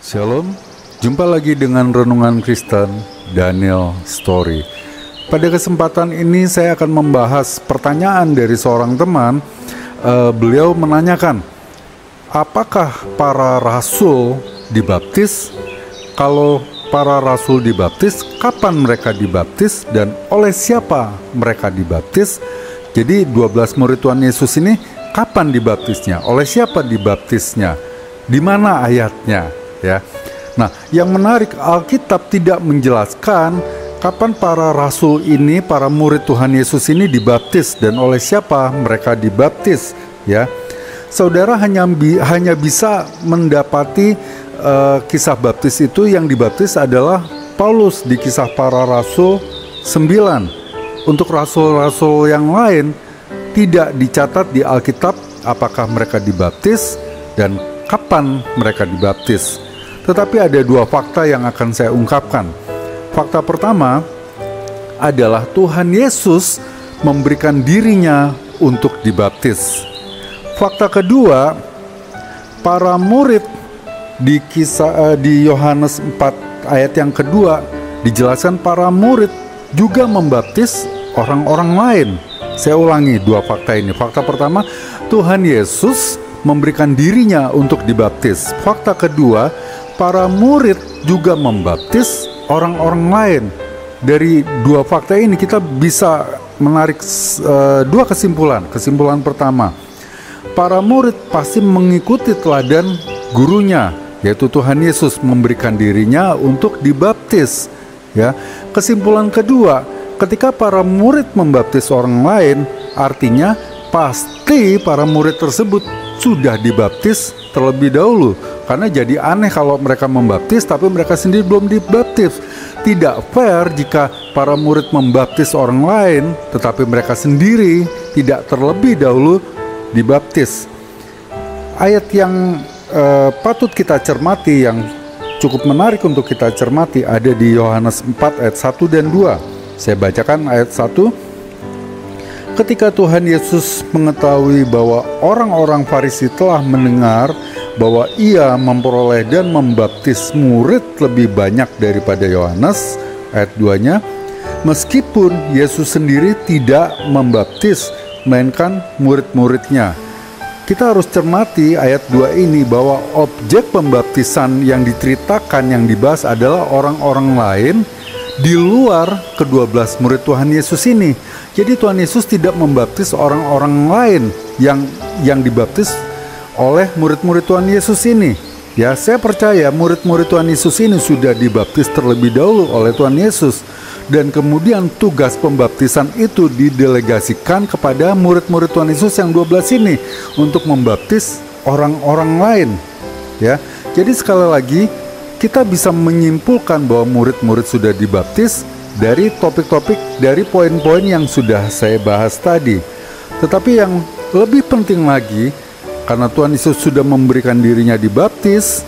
Shalom, jumpa lagi dengan Renungan Kristen Daniel Story. Pada kesempatan ini saya akan membahas pertanyaan dari seorang teman. Beliau menanyakan, apakah para rasul dibaptis? Kalau para rasul dibaptis, kapan mereka dibaptis dan oleh siapa mereka dibaptis? Jadi 12 murid Tuhan Yesus ini kapan dibaptisnya? Oleh siapa dibaptisnya? Di mana ayatnya? Ya. Nah, yang menarik, Alkitab tidak menjelaskan kapan para rasul ini, para murid Tuhan Yesus ini dibaptis dan oleh siapa mereka dibaptis, ya. Saudara hanya bisa mendapati kisah baptis itu. Yang dibaptis adalah Paulus di Kisah Para Rasul 9. Untuk rasul-rasul yang lain tidak dicatat di Alkitab apakah mereka dibaptis dan kapan mereka dibaptis. Tetapi ada dua fakta yang akan saya ungkapkan. Fakta pertama adalah Tuhan Yesus memberikan dirinya untuk dibaptis. Fakta kedua, para murid di Yohanes 4 ayat yang kedua dijelaskan para murid juga membaptis orang-orang lain. Saya ulangi dua fakta ini. Fakta pertama, Tuhan Yesus memberikan dirinya untuk dibaptis. Fakta kedua, para murid juga membaptis orang-orang lain. Dari dua fakta ini kita bisa menarik dua kesimpulan. Kesimpulan pertama, para murid pasti mengikuti teladan gurunya, yaitu Tuhan Yesus memberikan dirinya untuk dibaptis. Ya. Kesimpulan kedua, ketika para murid membaptis orang lain, artinya pasti para murid tersebut sudah dibaptis terlebih dahulu. Karena jadi aneh kalau mereka membaptis tapi mereka sendiri belum dibaptis. Tidak fair jika para murid membaptis orang lain tetapi mereka sendiri tidak terlebih dahulu dibaptis. Ayat yang patut kita cermati, yang cukup menarik untuk kita cermati, ada di Yohanes 4 ayat 1 dan 2. Saya bacakan ayat 1. Ketika Tuhan Yesus mengetahui bahwa orang-orang Farisi telah mendengar bahwa ia memperoleh dan membaptis murid lebih banyak daripada Yohanes, ayat 2-nya, meskipun Yesus sendiri tidak membaptis, melainkan murid-muridnya. Kita harus cermati ayat 2 ini bahwa objek pembaptisan yang diceritakan, yang dibahas adalah orang-orang lain di luar ke-12 murid Tuhan Yesus ini. Jadi Tuhan Yesus tidak membaptis orang-orang lain yang dibaptis oleh murid-murid Tuhan Yesus ini. Ya, saya percaya murid-murid Tuhan Yesus ini sudah dibaptis terlebih dahulu oleh Tuhan Yesus. Dan kemudian tugas pembaptisan itu didelegasikan kepada murid-murid Tuhan Yesus yang 12 ini untuk membaptis orang-orang lain. Ya, jadi sekali lagi kita bisa menyimpulkan bahwa murid-murid sudah dibaptis dari topik-topik, dari poin-poin yang sudah saya bahas tadi. Tetapi yang lebih penting lagi, karena Tuhan Yesus sudah memberikan dirinya dibaptis,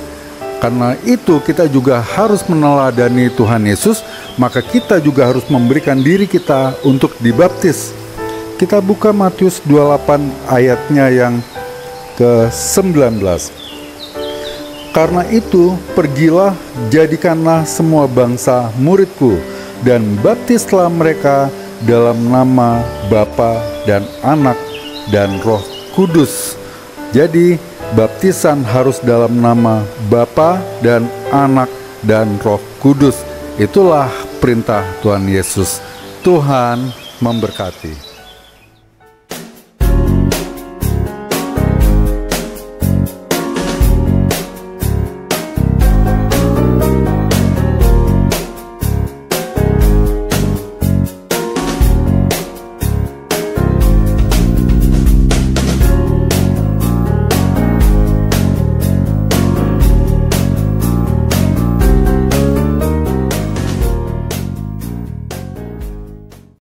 karena itu kita juga harus meneladani Tuhan Yesus, maka kita juga harus memberikan diri kita untuk dibaptis. Kita buka Matius 28 ayatnya yang ke-19. Karena itu, pergilah, jadikanlah semua bangsa muridku, dan baptislah mereka dalam nama Bapa dan Anak dan Roh Kudus. Jadi, baptisan harus dalam nama Bapa dan Anak dan Roh Kudus. Itulah perintah Tuhan Yesus. Tuhan memberkati.